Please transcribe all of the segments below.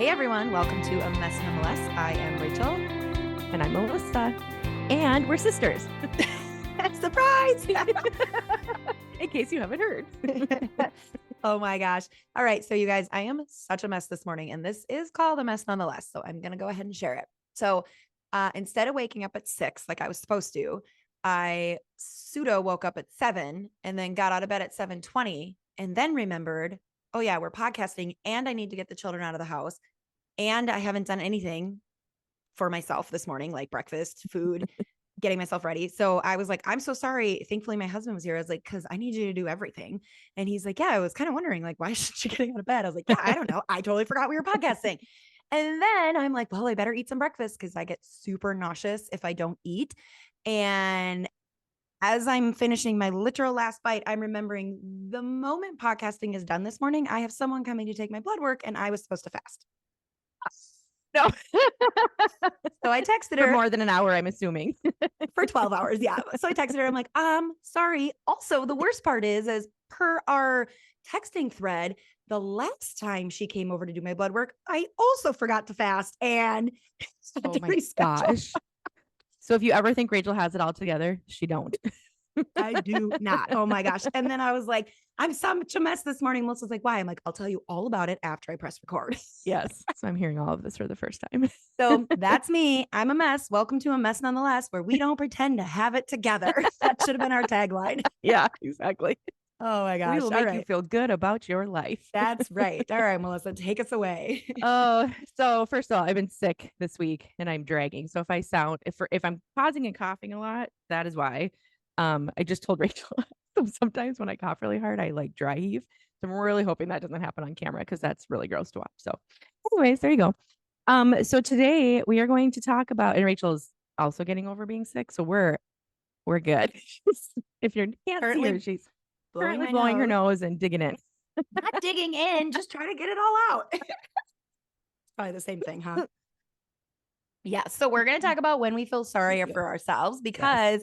Hey everyone, welcome to A Mess Nonetheless. I am Rachel. And I'm Melissa. And we're sisters. Surprise! In case you haven't heard. Oh my gosh. All right. So you guys, I am such a mess this morning, and this is called A Mess Nonetheless. So I'm going to go ahead and share it. So instead of waking up at 6 like I was supposed to, I pseudo woke up at 7 and then got out of bed at 7:20 and then remembered, oh yeah, we're podcasting and I need to get the children out of the house. And I haven't done anything for myself this morning, like breakfast, food, getting myself ready. So I was like, I'm so sorry. Thankfully, my husband was here. I was like, because I need you to do everything. And he's like, yeah, I was kind of wondering, like, why isn't she getting out of bed? I was like, yeah, I don't know. I totally forgot we were podcasting. And then I'm like, well, I better eat some breakfast because I get super nauseous if I don't eat. And as I'm finishing my literal last bite, I'm remembering the moment podcasting is done this morning, I have someone coming to take my blood work and I was supposed to fast. No. So I texted For her more than an hour, I'm assuming. for 12 hours. Yeah. So I texted her. I'm like, sorry. Also, the worst part is, as per our texting thread, the last time she came over to do my blood work, I also forgot to fast and had to reschedule. Gosh. So if you ever think Rachel has it all together, she don't. I do not. Oh my gosh. And then I was like, I'm such a mess this morning. Melissa's like, why? I'm like, I'll tell you all about it after I press record. Yes. So I'm hearing all of this for the first time. So that's me. I'm a mess. Welcome to A Mess Nonetheless, where we don't pretend to have it together. That should have been our tagline. Yeah, exactly. Oh my gosh. We will make you feel good about your life. That's right. All right, Melissa, take us away. So first of all, I've been sick this week and I'm dragging. So if I sound, if I'm pausing and coughing a lot, that is why. I just told Rachel sometimes when I cough really hard, I like dry heave. So I'm really hoping that doesn't happen on camera because that's really gross to watch. So anyways, there you go. So today we are going to talk about, and Rachel's also getting over being sick. So we're good. If you can't see her, she's currently blowing her nose and digging in. Not digging in, just trying to get it all out. Probably the same thing, huh? Yeah. So we're going to talk about when we feel sorry for ourselves, because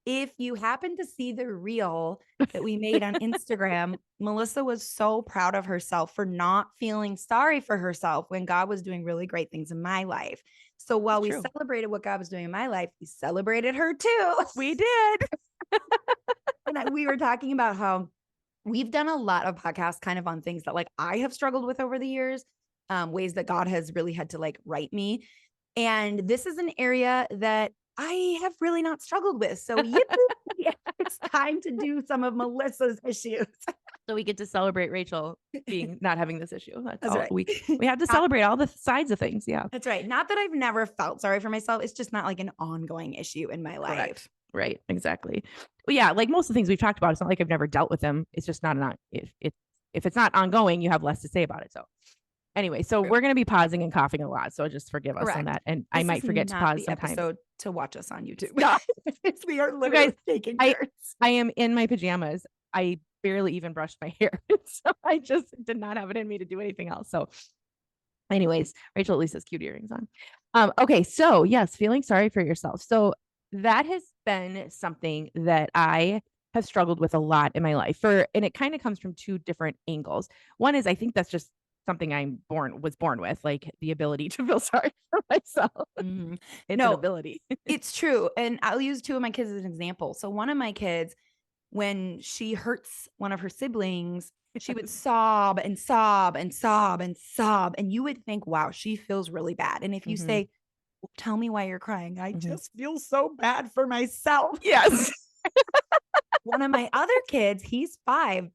if you happen to see the reel that we made on Instagram, Melissa was so proud of herself for not feeling sorry for herself when God was doing really great things in my life. So while we celebrated what God was doing in my life, we celebrated her too. We did. And we were talking about how we've done a lot of podcasts kind of on things that like I have struggled with over the years, ways that God has really had to like right me. And this is an area that I have really not struggled with. So it's time to do some of Melissa's issues. So we get to celebrate Rachel being not having this issue. That's all. Right. We have to celebrate all the sides of things. Yeah. That's right. Not that I've never felt sorry for myself. It's just not like an ongoing issue in my life. Right. Exactly. Well, yeah, like most of the things we've talked about, it's not like I've never dealt with them. It's just not if it's not ongoing, you have less to say about it. So anyway, so we're going to be pausing and coughing a lot. So just forgive us on that. And I might forget to pause sometimes. Episode to watch us on YouTube. No. We are literally taking turns. I am in my pajamas. I barely even brushed my hair. So I just did not have it in me to do anything else. So anyways, Rachel at least has cute earrings on. Okay. So yes, feeling sorry for yourself. So that has been something that I have struggled with a lot in my life and it kind of comes from two different angles. One is I think that's just something I was born with, like the ability to feel sorry for myself. Mm-hmm. It's an ability. It's true. And I'll use two of my kids as an example. So one of my kids, when she hurts one of her siblings, she would sob and sob and sob and sob. And you would think, wow, she feels really bad. And if you say, tell me why you're crying, I just feel so bad for myself. Yes. One of my other kids, he's 5.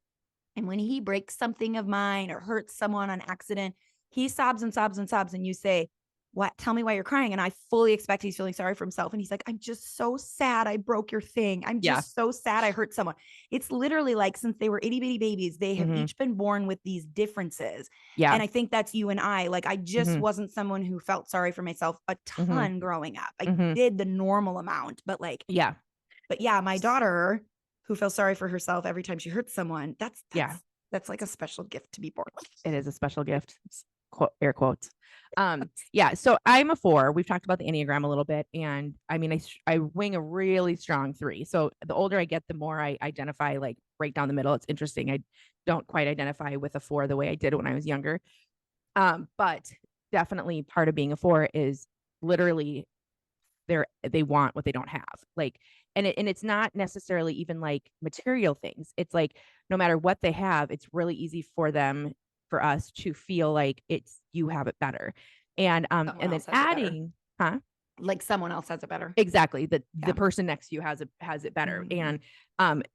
And when he breaks something of mine or hurts someone on accident, he sobs and sobs and sobs. And you say, what? Tell me why you're crying. And I fully expect he's feeling sorry for himself. And he's like, I'm just so sad I broke your thing. I'm just so sad I hurt someone. It's literally like since they were itty bitty babies, they have each been born with these differences. Yeah. And I think that's you and I. Like I just wasn't someone who felt sorry for myself a ton growing up. I did the normal amount, but like, but my daughter who feels sorry for herself every time she hurts someone, that's like a special gift to be born with. It is a special gift. Air quotes. So I'm a 4. We've talked about the Enneagram a little bit. And I mean, I wing a really strong 3. So the older I get, the more I identify like right down the middle. It's interesting. I don't quite identify with a 4 the way I did when I was younger. But definitely part of being a 4 is literally they want what they don't have. Like, and it's not necessarily even like material things. It's like no matter what they have, it's really easy for us to feel like it's you have it better. And Someone and then else has it better. adding, huh? Like someone else has it better. Exactly. The Yeah. person next to you has it better. Mhm.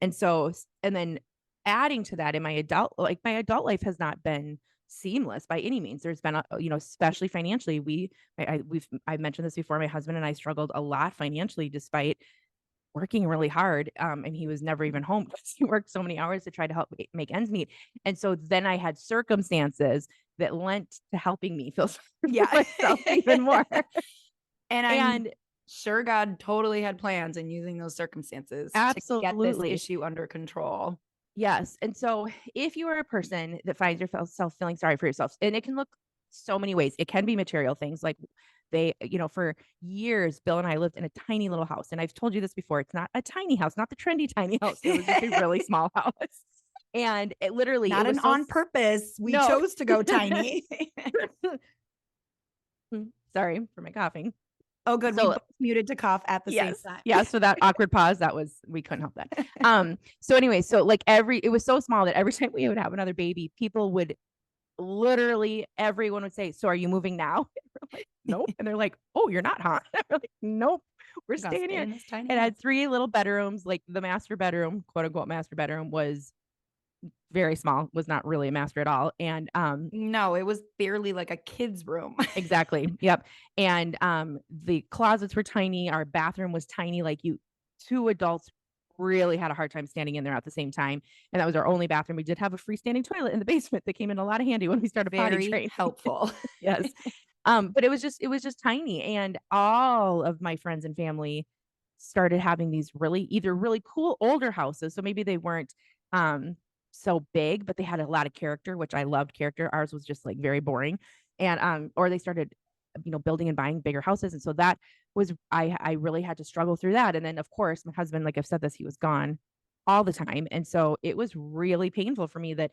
And so and then adding to that in my adult life has not been seamless by any means. There's been especially financially, I've mentioned this before. My husband and I struggled a lot financially despite working really hard. And he was never even home because he worked so many hours to try to help make ends meet. And so then I had circumstances that lent to helping me feel sorry for Yeah. myself even more. And I'm And sure God totally had plans in using those circumstances to get this absolutely. issue under control. Yes. And so if you are a person that finds yourself feeling sorry for yourself, and it can look so many ways, it can be material things like for years, Bill and I lived in a tiny little house. And I've told you this before. It's not a tiny house, not the trendy tiny house. It was just a really small house. And it Not an was so, on purpose. We no, chose to go tiny. sorry for my coughing. Oh, good. We So both muted to cough at the same yes. time. Yeah. So that awkward pause, we couldn't help that. So anyway, so like it was so small that every time we would have another baby, people would literally everyone would say, "So are you moving now?" And we're like, "Nope." And they're like, "Oh, you're not, huh?" And we're like, "Nope, we're We're gonna staying stay here." in this tiny It house. had 3 little bedrooms. Like the master bedroom, quote unquote master bedroom, was very small, was not really a master at all. And No, it was barely like a kid's room. exactly. Yep. And the closets were tiny. Our bathroom was tiny. Like two adults really had a hard time standing in there at the same time. And that was our only bathroom. We did have a freestanding toilet in the basement that came in a lot of handy when we started potty Very training. helpful. Yes. But it was just tiny. And all of my friends and family started having these either really cool older houses. So maybe they weren't um so big, but they had a lot of character, which I loved character. Ours was just like very boring. And or they started, building and buying bigger houses. And so that was I really had to struggle through that. And then of course my husband, like I've said this, he was gone all the time. And so it was really painful for me that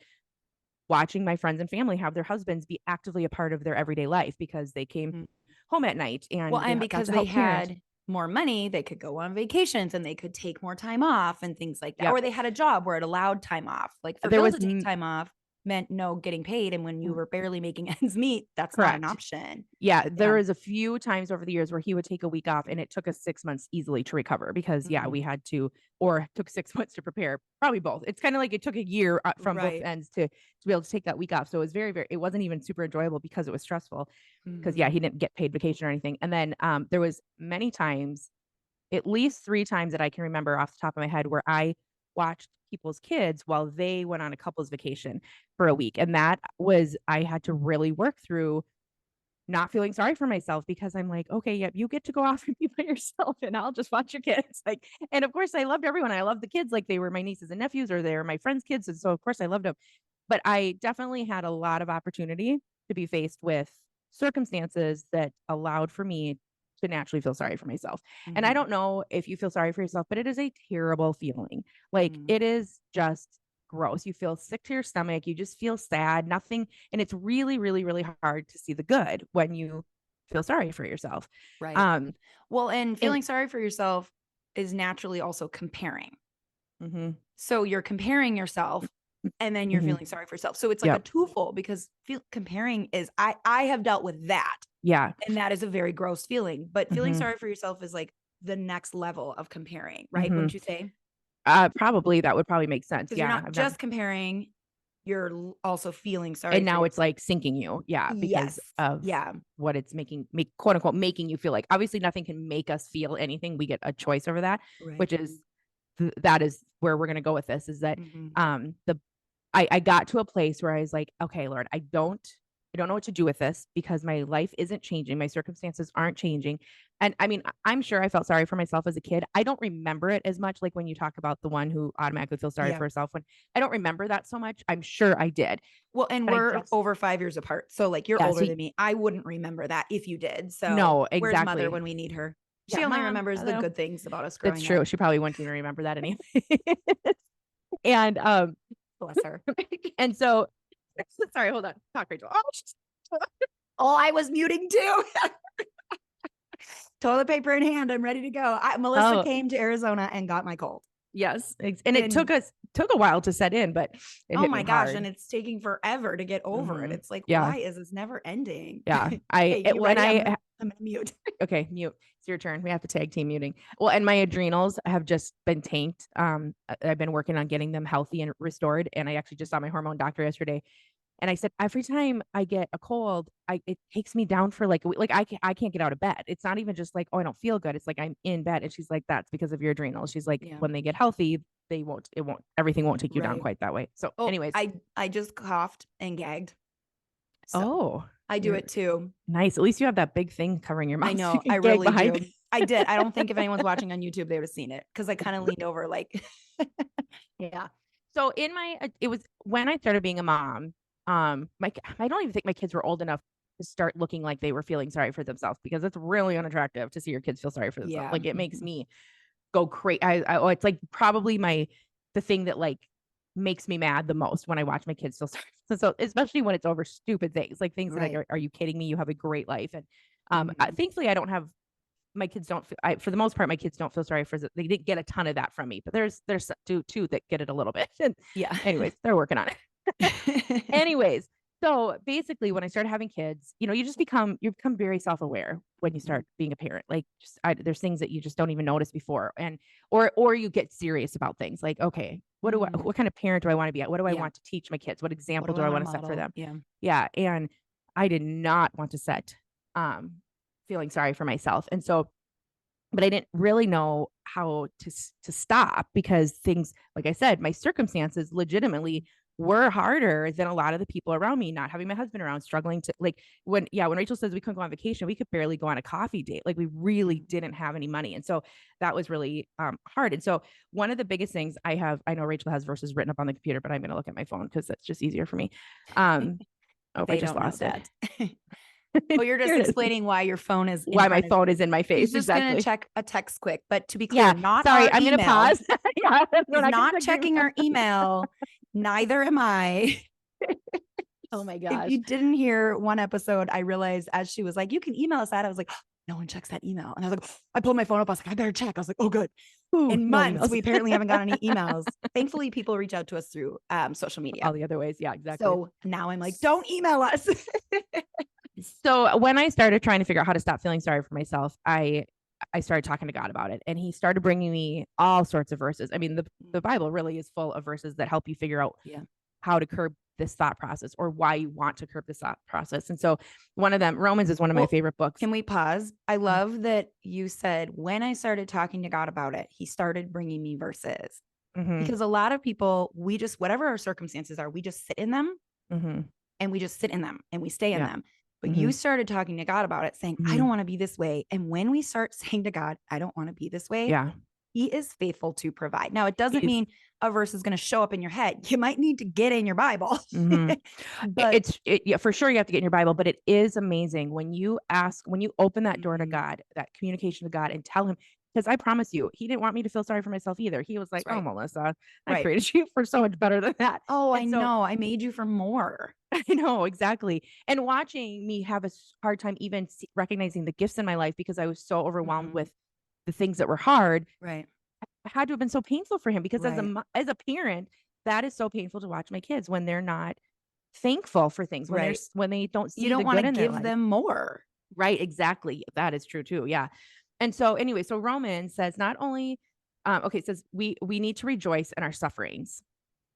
watching my friends and family have their husbands be actively a part of their everyday life because they came Mm. home at night Well, and they and got because to they help parent. had more money, they could go on vacations and they could take more time off and things like that. Yep. Or they had a job where it allowed time off. Like for There Bill was to take time off meant no getting paid. And when you were barely making ends meet, that's not an correct. option. Yeah, there Yeah. was a few times over the years where he would take a week off and it took us 6 months easily to recover because we had to, or took 6 months to prepare, probably both. It's kind of like it took a year from both Right. ends to be able to take that week off. So it was very, very, it wasn't even super enjoyable because it was stressful because he didn't get paid vacation or anything. And then there was many times, at least 3 times that I can remember off the top of my head where I watched people's kids while they went on a couple's vacation for a week. And that was, I had to really work through not feeling sorry for myself because I'm like, okay, yep, you get to go off and be by yourself and I'll just watch your kids. Like, and of course I loved everyone. I loved the kids like they were my nieces and nephews or they were my friends' kids. And so of course I loved them. But I definitely had a lot of opportunity to be faced with circumstances that allowed for me to naturally feel sorry for myself. And I don't know if you feel sorry for yourself, but it is a terrible feeling. Like it is just gross. You feel sick to your stomach. You just feel sad, nothing. And it's really, really, really hard to see the good when you feel sorry for yourself. Right. Um, Well, and and feeling sorry for yourself is naturally also comparing. mhm, So you're comparing yourself and then you're mhm, feeling sorry for yourself. So it's like a yep, twofold because comparing is I have dealt with that. yeah, And that is a very gross feeling. But feeling mhm, sorry for yourself is like the next level of comparing, right? mhm. Wouldn't you say? Probably that would probably make sense. Because you're Yeah, not I've never. just comparing, you're also feeling sorry And for now it's yourself. like sinking you. Yeah, because Yes. of Yeah. what it's quote unquote making you feel like. Obviously nothing can make us feel anything. We get a choice over that, Right. which is that is where we're going to go with this is that Mhm. the I got to a place where I was like, okay, Lord, I don't know what to do with this because my life isn't changing. My circumstances aren't changing. And I mean, I'm sure I felt sorry for myself as a kid. I don't remember it as much. Like when you talk about the one who automatically feels sorry Yeah. for herself, when I don't remember that so much. I'm sure I did. Well, and But I we're just, over 5 years apart. So like you're yeah. older So than me. I wouldn't remember that if you did. So no, where's mother exactly. when we need her? Yeah, She only mom, remembers the hello. good things about us That's growing up. true. She probably wouldn't even remember that anyway. And Bless her. and so sorry, hold on. Talk, Rachel. Oh, Oh, I was muting too. Toilet paper in hand. I'm ready to go. Melissa came to Arizona and got my cold. Yes. And it took a while to set in, but it oh hit my me gosh. hard. And it's taking forever to get over it. It's like, Yeah. why is this never ending? Yeah. I'm gonna mute. Okay, mute. It's your turn. We have to tag team muting. Well, and my adrenals have just been tanked. I've been working on getting them healthy and restored. And I actually just saw my hormone doctor yesterday. And I said, every time I get a cold, it takes me down for like a week. Like I can't get out of bed. It's not even just like, oh, I don't feel good. It's like I'm in bed. And she's like, that's because of your adrenals. She's like, when they get healthy, everything won't take you down quite that way. So anyways. I just coughed and gagged. So I do it too. Nice. At least you have that big thing covering your mouth. I know. I really do. I did. I don't think if anyone's watching on YouTube, they would have seen it because I kind of leaned over like, yeah. So it was when I started being a mom, I don't even think my kids were old enough to start looking like they were feeling sorry for themselves, because it's really unattractive to see your kids feel sorry for themselves. Like, it makes me go crazy. It's like probably the thing that like makes me mad the most when I watch my kids feel sorry. So especially when it's over stupid things, like things that are you kidding me? You have a great life. And thankfully I don't have, my kids don't feel, for the most part, my kids don't feel sorry for, they didn't get a ton of that from me, but there's two that get it a little bit. And anyways, they're working on it. Anyways, so basically when I started having kids, you become very self-aware when you start being a parent. Like, there's things that you just don't even notice before. And, or you get serious about things like, okay, what kind of parent do I want to be at? What do I want to teach my kids? What example do I want to set for them? Yeah. And I did not want to set, feeling sorry for myself. And so, but I didn't really know how to stop, because things, like I said, my circumstances legitimately were harder than a lot of the people around me, not having my husband around, struggling to when Rachel says we couldn't go on vacation, we could barely go on a coffee date. Like, we really didn't have any money. And so that was really hard. And so one of the biggest things I know Rachel has verses written up on the computer, but I'm going to look at my phone because that's just easier for me. I just lost it. Oh, you're just explaining why your phone is why my phone is in my face. He's just gonna check a text quick. But to be clear, I'm gonna pause. He's not checking our email. Neither am I. Oh my gosh. If you didn't hear one episode, I realized as she was like, you can email us that, I was like, no one checks that email. And I was like, I pulled my phone up. I was like, I better check. I was like, oh, good. In months, we apparently haven't got any emails. Thankfully, people reach out to us through social media. All the other ways. Yeah, exactly. So now I'm like, don't email us. So when I started trying to figure out how to stop feeling sorry for myself, I started talking to God about it, and he started bringing me all sorts of verses. I mean, the Bible really is full of verses that help you figure out how to curb this thought process, or why you want to curb this thought process. And so one of them, Romans, is one of my favorite books. Can we pause? I love that you said, when I started talking to God about it, he started bringing me verses. Because a lot of people, we just, whatever our circumstances are, we just sit in them and we just sit in them and we stay in them. But you started talking to God about it, saying, I don't want to be this way. And when we start saying to God, I don't want to be this way, he is faithful to provide. Now, it doesn't mean a verse is going to show up in your head. You might need to get in your Bible. But for sure you have to get in your Bible, but it is amazing when you open that door to God, that communication to God, and tell him, because I promise you, he didn't want me to feel sorry for myself either. He was like, oh, Melissa, I created you for so much better than that. Oh, I know. I made you for more. I know, exactly. And watching me have a hard time even recognizing the gifts in my life, because I was so overwhelmed with the things that were hard. Right. It had to have been so painful for him, because as a parent, that is so painful to watch my kids when they're not thankful for things, when they don't see, you don't want to give them more. Right. Exactly. That is true too. Yeah. And so anyway, so Romans says not only, it says we need to rejoice in our sufferings.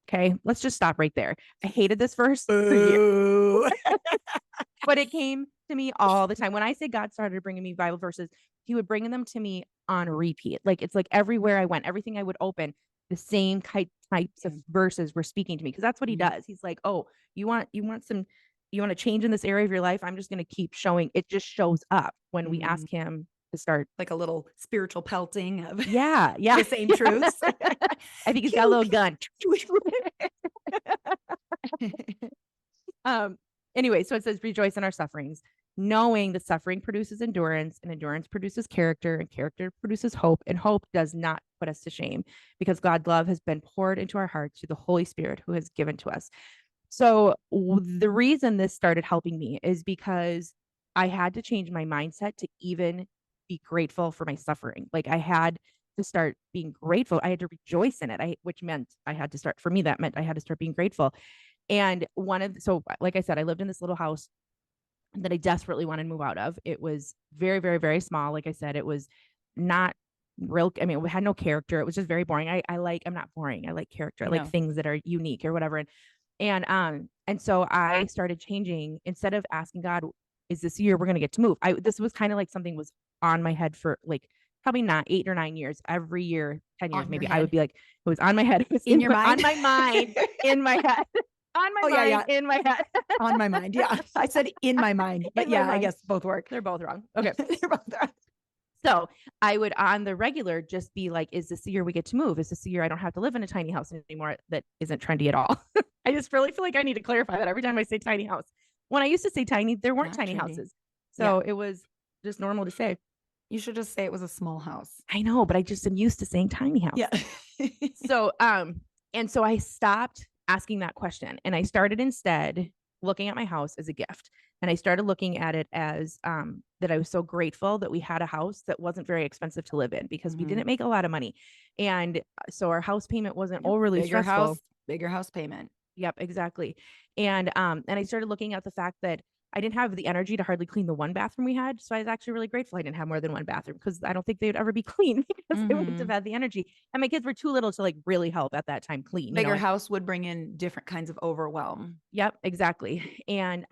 Okay. Let's just stop right there. I hated this verse for years, but it came to me all the time. When I say God started bringing me Bible verses, he would bring them to me on repeat. Like, it's like everywhere I went, everything I would open, the same types of verses were speaking to me, because that's what he does. He's like, oh, you want to change in this area of your life? I'm just going to keep showing. It just shows up when we ask him to start, like a little spiritual pelting of the same truths. I think he's got a little gun. Anyway, so it says rejoice in our sufferings, knowing that suffering produces endurance, and endurance produces character, and character produces hope, and hope does not put us to shame, because God's love has been poured into our hearts through the Holy Spirit who has given to us. So the reason this started helping me is because I had to change my mindset to even be grateful for my suffering. Like I had to start being grateful. I had to rejoice in it. Which meant I had to start, for me, that meant I had to start being grateful. And so like I said, I lived in this little house that I desperately wanted to move out of. It was very, very, very small. Like I said, it was not real. I mean, it had no character. It was just very boring. I'm not boring. I like character. I like things that are unique or whatever. And so I started changing. Instead of asking God, is this year we're going to get to move? This was kind of like something was on my head for like probably not 8 or 9 years. Every year, 10 years, maybe I would be like, it was on my head. It was in your mind, on my mind, in my head. On my mind, in my head. On my mind. Yeah. I said in my mind, but yeah, I guess both work. They're both wrong. Okay. They're both wrong. So I would on the regular just be like, is this the year we get to move? Is this the year I don't have to live in a tiny house anymore that isn't trendy at all? I just really feel like I need to clarify that every time I say tiny house. When I used to say tiny, there weren't tiny houses. So it was just normal to say. You should just say it was a small house. I know, but I just am used to saying tiny house. Yeah. So I stopped asking that question and I started instead looking at my house as a gift. And I started looking at it as that I was so grateful that we had a house that wasn't very expensive to live in because we didn't make a lot of money. And so our house payment wasn't overly stressful. Bigger house payment. Yep, exactly. And I started looking at the fact that I didn't have the energy to hardly clean the one bathroom we had. So I was actually really grateful I didn't have more than one bathroom because I don't think they would ever be clean because they wouldn't have had the energy. And my kids were too little to like really help at that time clean. Bigger house would bring in different kinds of overwhelm. Yep, exactly. And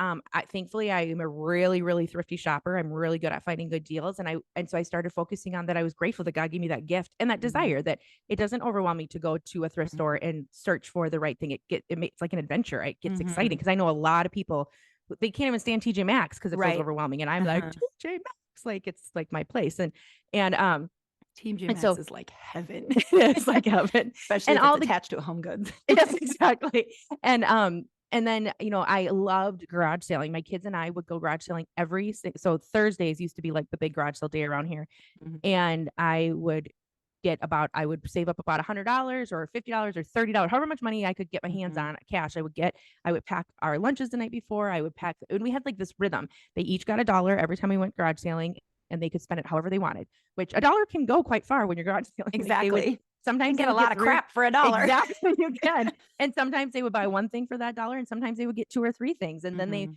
thankfully I am a really, really thrifty shopper. I'm really good at finding good deals. And so I started focusing on that. I was grateful that God gave me that gift and that desire that it doesn't overwhelm me to go to a thrift store and search for the right thing. It makes like an adventure. It gets exciting because I know a lot of people, they can't even stand TJ Maxx because it feels overwhelming. And I'm like, TJ Maxx, like it's like my place. And TJ Maxx is like heaven. It's like heaven. Especially if it's attached to a Home Goods. Yes, exactly. And then, I loved garage selling. My kids and I would go garage selling so Thursdays used to be like the big garage sale day around here. And I would save up about $100 or $50 or $30, however much money I could get my hands on cash. I would pack our lunches the night before. And we had like this rhythm. They each got $1 every time we went garage selling and they could spend it however they wanted, which $1 can go quite far when you're garage selling. Exactly. Sometimes you get a lot of crap for $1. Exactly, you can. And sometimes they would buy one thing for that $1 and sometimes they would get 2 or 3 things. And then they'd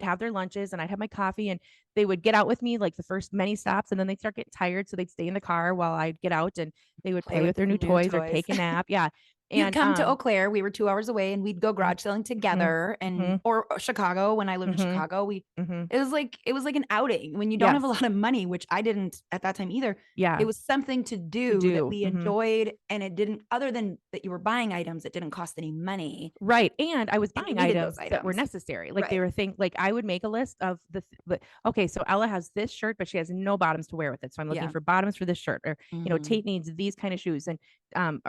have their lunches and I'd have my coffee and they would get out with me like the first many stops and then they'd start getting tired. So they'd stay in the car while I'd get out and they would play with their new toys or take a nap. Yeah. And you'd come to Eau Claire. We were 2 hours away and we'd go garage selling together or Chicago. When I lived in Chicago, it was like an outing when you don't have a lot of money, which I didn't at that time either. Yeah. It was something to do that we enjoyed. And it didn't, other than that you were buying items, it didn't cost any money. Right. And I was buying items that were necessary. Like they were things like I would make a list of okay, so Ella has this shirt, but she has no bottoms to wear with it. So I'm looking for bottoms for this shirt or, Tate needs these kind of shoes and, God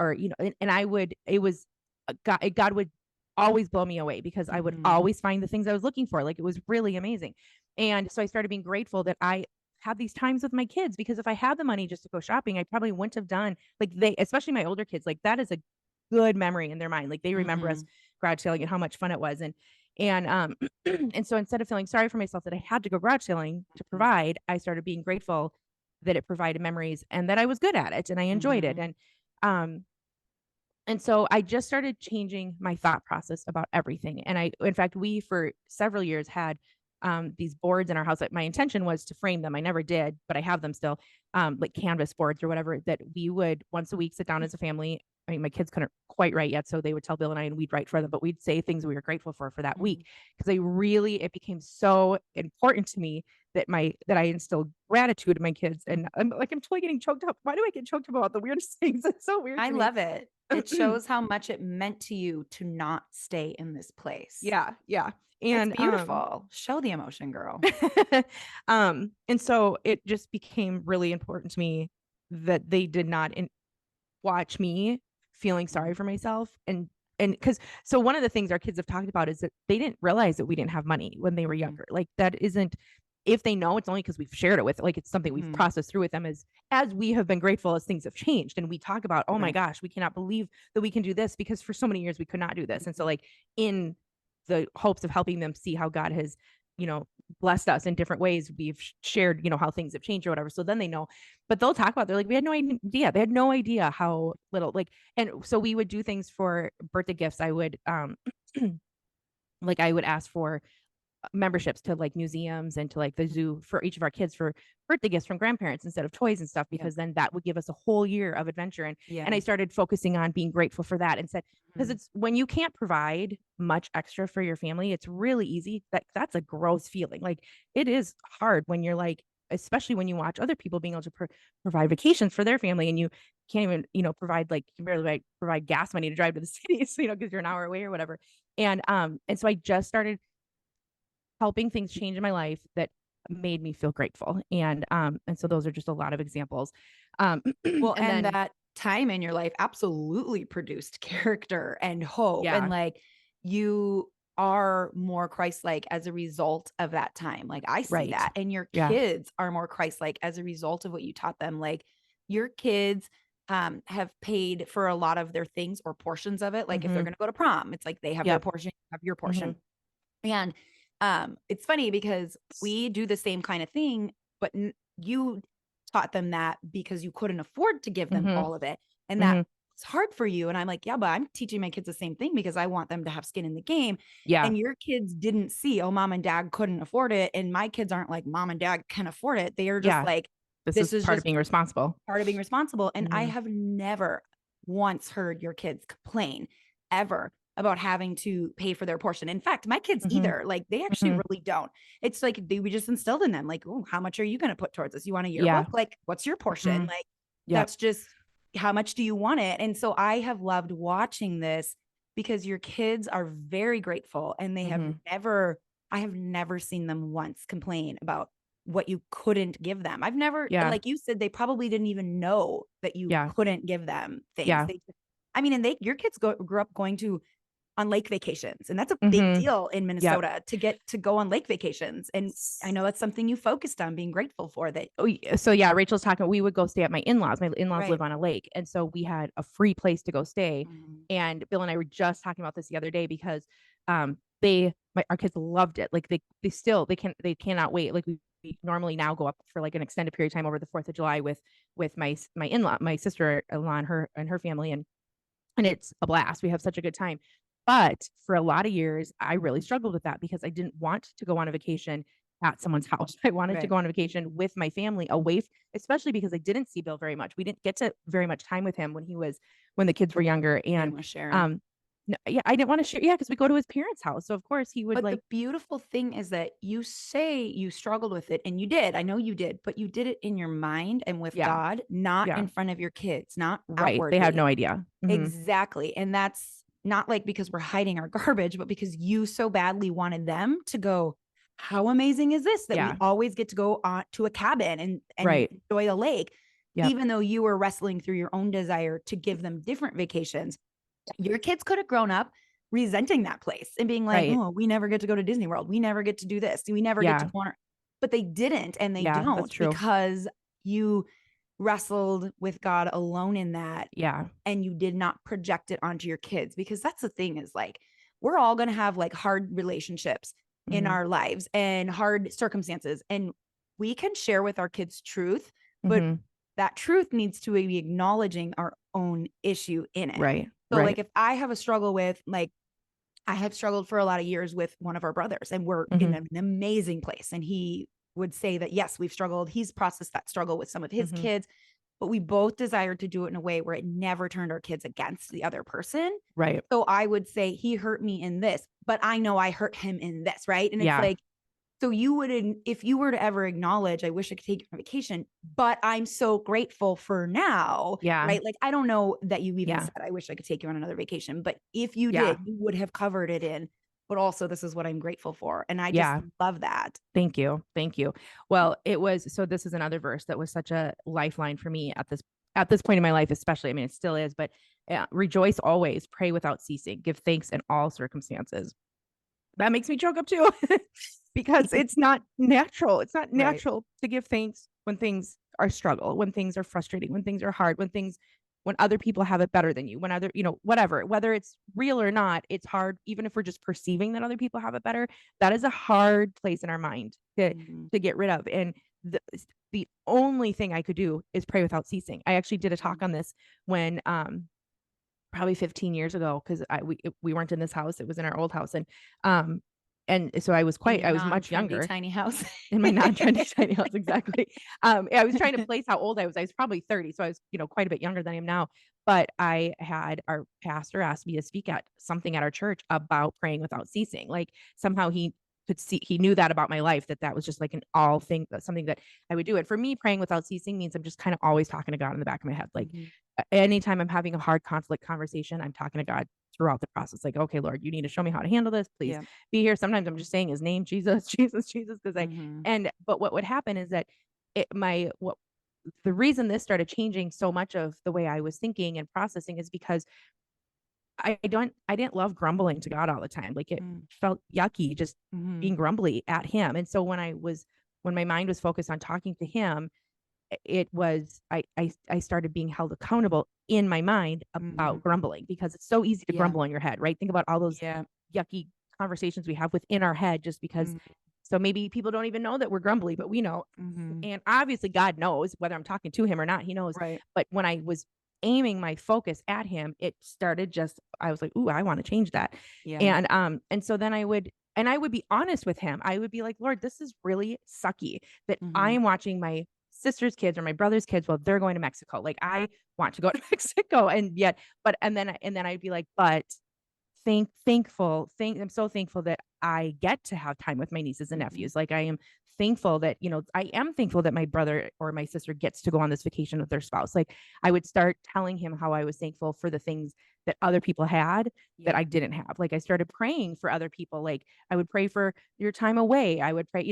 would always blow me away because I would always find the things I was looking for. Like it was really amazing. And so I started being grateful that I had these times with my kids because if I had the money just to go shopping, I probably wouldn't have done especially my older kids, like that is a good memory in their mind. Like they remember us garage selling and how much fun it was. And and so instead of feeling sorry for myself that I had to go garage selling to provide, I started being grateful that it provided memories and that I was good at it and I enjoyed it. And so I just started changing my thought process about everything. And in fact, we for several years had these boards in our house. Like my intention was to frame them. I never did, but I have them still, like canvas boards or whatever, that we would once a week sit down as a family. I mean, my kids couldn't quite write yet, so they would tell Bill and I, and we'd write for them, but we'd say things we were grateful for that week. Because it became so important to me that I instilled gratitude in my kids. And I'm totally getting choked up. Why do I get choked up about the weirdest things? It's so weird. I love it. It shows how much it meant to you to not stay in this place. Yeah. Yeah. And it's beautiful. Show the emotion, girl. And so it just became really important to me that they did not watch me feeling sorry for myself. And so one of the things our kids have talked about is that they didn't realize that we didn't have money when they were younger. Like that isn't if they know, it's only because we've shared it with, like, it's something we've Mhm. processed through with them as we have been grateful as things have changed. And we talk about, oh my Right. gosh, we cannot believe that we can do this because for so many years we could not do this. And so, Mhm. like, in the hopes of helping them see how God has, you know, blessed us in different ways, we've shared, how things have changed or whatever. So then they know, but they'll talk about, they're like, we had no idea. They had no idea how little, like, and so we would do things for birthday gifts. I would, like, I would ask for memberships to like museums and to like the zoo for each of our kids for birthday gifts from grandparents instead of toys and stuff, Yep. because then that would give us a whole year of adventure. And I Yes. started focusing on being grateful for that and said, because Mhm. it's when you can't provide much extra for your family, it's really easy, that's a gross feeling. Like, it is hard when you're like, especially when you watch other people being able to provide vacations for their family and you can't even, provide, like, you barely, like, provide gas money to drive to the cities, because you're an hour away or whatever. And so I just started helping things change in my life that made me feel grateful. And so those are just a lot of examples. Well, And and then that time in your life absolutely produced character and hope. And yeah, like you are more Christ-like as a result of that time. Like I see right. that. And your Yeah. kids are more Christ-like as a result of what you taught them. Like your kids have paid for a lot of their things or portions of it. Like if they're Mhm. going to go to prom, it's like they have their Yep. portion, you have your portion. Mhm. And it's funny because we do the same kind of thing, but you taught them that because you couldn't afford to give them Mhm. all of it. And that Mhm. was hard for you. And I'm like, yeah, but I'm teaching my kids the same thing because I want them to have skin in the game. Yeah. And your kids didn't see, oh, mom and dad couldn't afford it. And my kids aren't like, mom and dad can afford it. They are just Yeah. like, This this is is part of just being responsible. part of being responsible. And I Mhm. have never once heard your kids complain ever about having to pay for their portion. In fact, my kids Mhm. either, like they actually Mhm. really don't. It's like we just instilled in them, like, oh, how much are you going to put towards this? You want a Yeah. yearbook? Like, what's your portion? Mhm. Like, Yep. that's just how much do you want it? And so I have loved watching this because your kids are very grateful and they have Mhm. never, I have never seen them once complain about what you couldn't give them. I've never, Yeah. like you said, they probably didn't even know that you Yeah. couldn't give them things. Yeah. I mean, and your kids grew up going to on lake vacations, and that's a big Mhm. deal in Yep. Minnesota to get to go on lake vacations. And I know that's something you focused on being grateful for that. Oh, so yeah, Rachel's talking. We would go stay at my in-laws. My in-laws Right. live on a lake, and so we had a free place to go stay. Mhm. And Bill and I were just talking about this the other day because our kids loved it. Like they cannot wait. Like we normally now go up for like an extended period of time over the 4th of July with my in-law, my sister-in-law and her family, and it's a blast. We have such a good time. But for a lot of years, I really struggled with that because I didn't want to go on a vacation at someone's house. I wanted to Right. go on a vacation with my family away, especially because I didn't see Bill very much. We didn't get to very much time with him when the kids were younger. You And didn't want to share it. um, yeah, I didn't want to share. Yeah, because we go to his parents' house, so of course he would But like, the beautiful thing is that you say you struggled with it, and you did. I know you did, but you did it in your mind and with yeah, God, not yeah, in front of your kids, not right. They had outwardly. no idea. Exactly. And that's not like because we're hiding our garbage, but because you so badly wanted them to go, how amazing is this that we Yeah, always get to go on to a cabin and right. enjoy the lake, Yep. even though you were wrestling through your own desire to give them different vacations. Your kids could have grown up resenting that place and being like, Right. oh, we never get to go to Disney World. We never get to do this. We never get to Yeah. go on. But they didn't, and they Yeah. That's don't true. because you wrestled with God alone in that Yeah. and you did not project it onto your kids. Because that's the thing is like, we're all going to have like hard relationships in Hmm. our lives and hard circumstances. And we can share with our kids truth, but Hmm. that truth needs to be acknowledging our own issue in it. Right. So, like, Right. if I have a struggle with, like, I have struggled for a lot of years with one of our brothers, and we're in Hmm. an amazing place. And he would say that, yes, we've struggled. He's processed that struggle with some of his Hmm. kids, but we both desired to do it in a way where it never turned our kids against the other person. Right. So I would say, he hurt me in this, but I know I hurt him in this. Right. And it's Yeah. like, so you wouldn't, if you were to ever acknowledge, I wish I could take you on vacation, but I'm so grateful for now, Yeah. right? Like, I don't know that you even Yeah. said, I wish I could take you on another vacation, but if you Yeah. did, you would have covered it in, but also this is what I'm grateful for. And I just Yeah. love that. Thank you. Thank you. Well, so this is another verse that was such a lifeline for me at this point in my life, especially. I mean, it still is, but rejoice always, pray without ceasing, give thanks in all circumstances. That makes me choke up too. because it's not natural. It's not Right. natural to give thanks when things are struggle, when things are frustrating, when things are hard, when other people have it better than you, when other, whatever, whether it's real or not, it's hard. Even if we're just perceiving that other people have it better, that is a hard place in our mind to get rid of. And the only thing I could do is pray without ceasing. I actually did a talk on this when probably 15 years ago, because we weren't in this house, it was in our old house, and so I was much younger tiny house. in my non-trendy tiny house. Exactly. I was trying to place how old I was. I was probably 30, so I was quite a bit younger than I am now. But I had our pastor asked me to speak at something at our church about praying without ceasing. Like somehow he knew that about my life, that was just like an all thing, something that I would do. And for me, praying without ceasing means I'm just kind of always talking to God in the back of my head. Like anytime I'm having a hard conflict conversation, I'm talking to God throughout the process. Like, okay, Lord, you need to show me how to handle this. Please be here. Sometimes I'm just saying his name, Jesus, Jesus, Jesus. But what would happen is that the reason this started changing so much of the way I was thinking and processing is because I didn't love grumbling to God all the time. Like it felt yucky just being grumbly at him. And so when my mind was focused on talking to him, it was I started being held accountable in my mind about grumbling, because it's so easy to grumble in your head, right? Think about all those yucky conversations we have within our head just because. So maybe people don't even know that we're grumbly, but we know. And obviously God knows whether I'm talking to him or not. He knows. Right. But when I was aiming my focus at him, it started I was like, ooh, I want to change that. Yeah. And so then I would be honest with him. I would be like, Lord, this is really sucky that I am watching my sister's kids or my brother's kids while they're going to Mexico. Like I want to go to Mexico, and then I'd be like, but I'm so thankful that I get to have time with my nieces and nephews. Like I am thankful that my brother or my sister gets to go on this vacation with their spouse. Like I would start telling him how I was thankful for the things that other people had that I didn't have. Like I started praying for other people. Like I would pray for your time away. I would pray,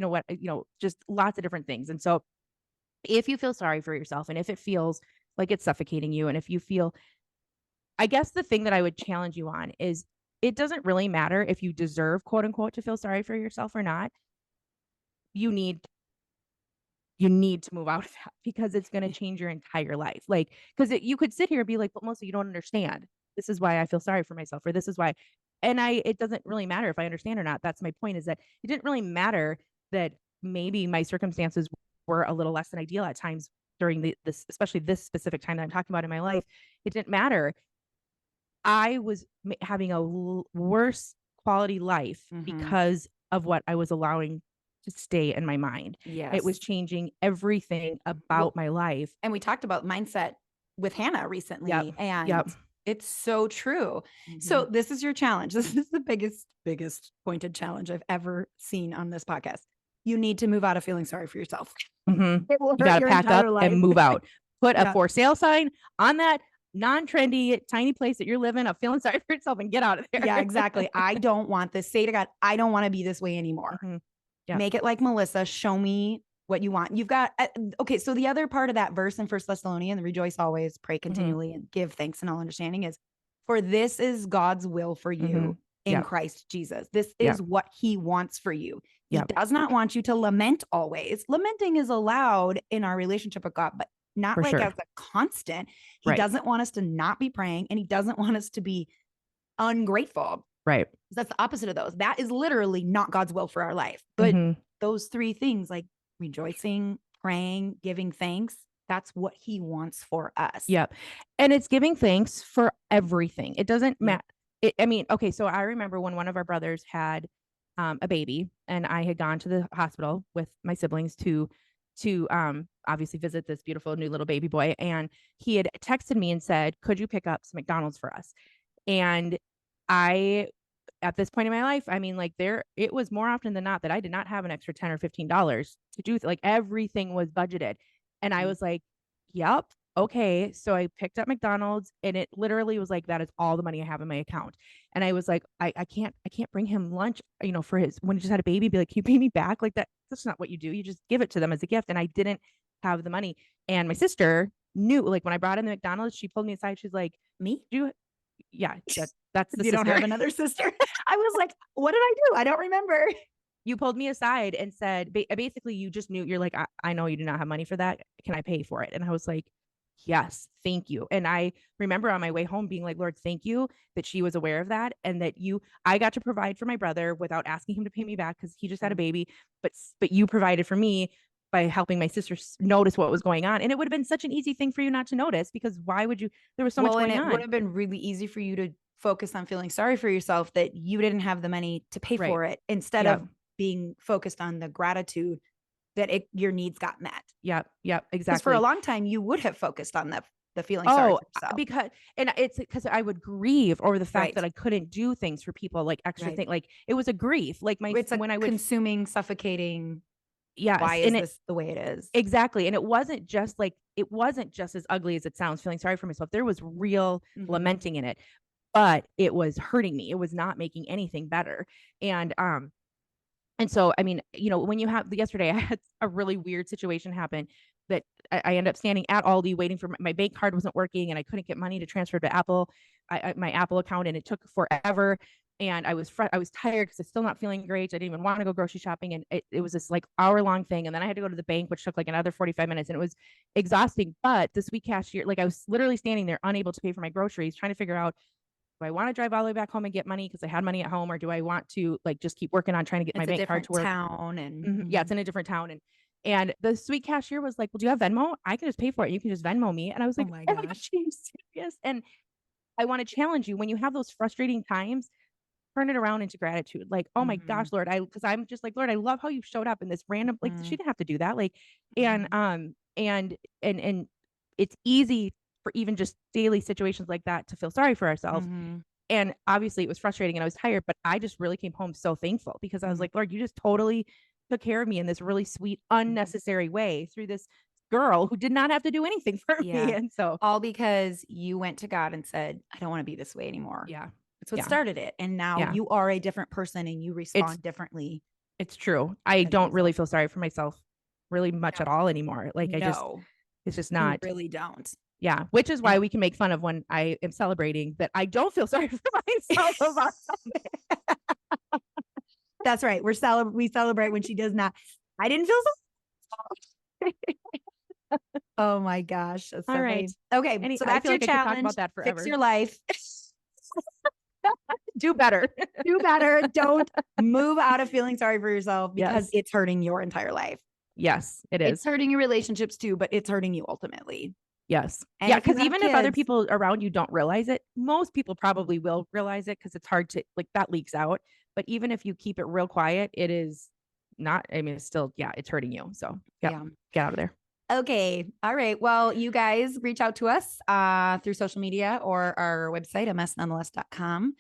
just lots of different things. And so if you feel sorry for yourself, and if it feels like it's suffocating you, and if you feel, I guess the thing that I would challenge you on is, it doesn't really matter if you deserve, quote unquote, to feel sorry for yourself or not. You need to move out of that, because it's going to change your entire life. Like, because you could sit here and be like, but Melissa, you don't understand. This is why I feel sorry for myself, or this is why. And it doesn't really matter if I understand or not. That's my point, is that it didn't really matter that maybe my circumstances were a little less than ideal at times during especially this specific time that I'm talking about in my life. It didn't matter. I was having a worse quality life because of what I was allowing to stay in my mind. Yes. It was changing everything about my life. And we talked about mindset with Hannah recently. And it's so true. So this is your challenge. This is the biggest pointed challenge I've ever seen on this podcast. You need to move out of feeling sorry for yourself. You got to pack up and move out. Put a for sale sign on that non-trendy tiny place that you're living of feeling sorry for yourself, and get out of there. Yeah, exactly. I don't want this. Say to God, I don't want to be this way anymore. Make it like Melissa. Show me what you want. You've got, okay. So the other part of that verse in 1 Thessalonians, rejoice always, pray continually, and give thanks in all understanding, is, for this is God's will for you in Christ Jesus. This is what he wants for you. He does not want you to lament always. Lamenting is allowed in our relationship with God, but not as a constant. He doesn't want us to not be praying, and he doesn't want us to be ungrateful. Right. That's the opposite of those. That is literally not God's will for our life. But those three things, like rejoicing, praying, giving thanks, that's what he wants for us. Yep. And it's giving thanks for everything. It doesn't matter. Okay. So I remember when one of our brothers had a baby, and I had gone to the hospital with my siblings to obviously visit this beautiful new little baby boy. And he had texted me and said, could you pick up some McDonald's for us? And at this point in my life, it was more often than not that I did not have an extra $10 or $15 to do. Like everything was budgeted. And I was like, yep. Okay. So I picked up McDonald's, and it literally was like, that is all the money I have in my account. And I was like, I can't bring him lunch, for when he just had a baby, be like, can you pay me back? Like that's not what you do. You just give it to them as a gift. And I didn't have the money. And my sister knew, like when I brought in the McDonald's, she pulled me aside. She's like, me? That's the you sister. Don't have another sister. I was like, what did I do? I don't remember. you pulled me aside and said, basically, you just knew, you're like, I know you do not have money for that. Can I pay for it? And I was like, yes, thank you. And I remember on my way home being like, Lord, thank you that she was aware of that. And that I got to provide for my brother without asking him to pay me back because he just had a baby. But you provided for me by helping my sister notice what was going on. And it would have been such an easy thing for you not to notice, because why would you? There was so much going and it on. would have been really easy for you to focus on feeling sorry for yourself that you didn't have the money to pay for it, instead of being focused on the gratitude that your needs got met. Yep, exactly. Because for a long time, you would have focused on the feeling sorry for yourself. Because I would grieve over the fact that I couldn't do things for people, like extra things. Like it was a grief. Like when I would consuming, suffocating. Yes. Why is this the way it is? Exactly. And it wasn't just as ugly as it sounds, feeling sorry for myself. There was real lamenting in it, but it was hurting me. It was not making anything better. And so, I mean, when you have yesterday, I had a really weird situation happen that I ended up standing at Aldi waiting for my bank card wasn't working, and I couldn't get money to transfer to Apple, my Apple account, and it took forever. And I was tired because I was still not feeling great. I didn't even want to go grocery shopping. And it was this like hour-long thing. And then I had to go to the bank, which took like another 45 minutes. And it was exhausting. But the sweet cashier, like I was literally standing there unable to pay for my groceries, trying to figure out, do I want to drive all the way back home and get money because I had money at home? Or do I want to like just keep working on trying to get my bank card to work? Yeah, it's in a different town. And the sweet cashier was like, well, do you have Venmo? I can just pay for it. You can just Venmo me. And I was like, oh my gosh, are you serious? And I want to challenge you, when you have those frustrating times, turn it around into gratitude. Like, oh my gosh, Lord, because I'm just like, Lord, I love how you showed up in this random, like, she didn't have to do that. Like, and it's easy for even just daily situations like that to feel sorry for ourselves. And obviously it was frustrating and I was tired, but I just really came home so thankful, because I was like, Lord, you just totally took care of me in this really sweet, unnecessary way through this girl who did not have to do anything for me. And so all because you went to God and said, I don't want to be this way anymore. Yeah. That's what started it. And now you are a different person and you respond differently. It's true. I don't really feel sorry for myself really much at all anymore. Like it's just not. You really don't. Yeah. Which is why we can make fun of when I am celebrating that I don't feel sorry for myself about something. That's right. We celebrate when she does not. I didn't feel so. Oh my gosh. That's so all right. Funny. Okay. So that's your challenge. Talk about that forever. Fix your life. Do better. Do better. Don't move out of feeling sorry for yourself, because it's hurting your entire life. Yes, it is. It's hurting your relationships too, but it's hurting you ultimately. Yes. And because even if other people around you don't realize it, most people probably will realize it, because it's hard to, like, that leaks out. But even if you keep it real quiet, it is not, I mean, it's still, it's hurting you. So get out of there. Okay. All right. Well, you guys reach out to us through social media or our website, amessnonetheless.com.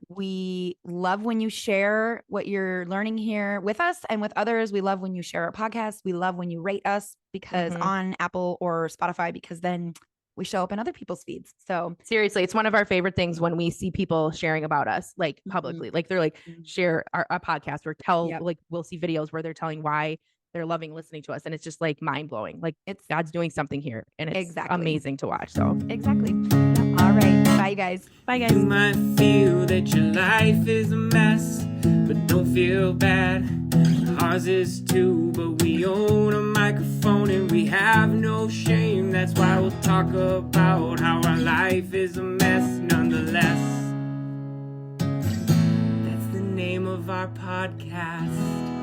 We love when you share what you're learning here with us and with others. We love when you share our podcast. We love when you rate us, because on Apple or Spotify, because then we show up in other people's feeds. So seriously, it's one of our favorite things when we see people sharing about us, like publicly, like they're like, share our podcast or tell, like, we'll see videos where they're telling why they're loving listening to us. And it's just like mind blowing. Like, it's God's doing something here, and it's amazing to watch. So exactly. All right. Bye, you guys. Bye, guys. You might feel that your life is a mess, but don't feel bad. Ours is too, but we own a microphone and we have no shame. That's why we'll talk about how our life is a mess nonetheless. That's the name of our podcast.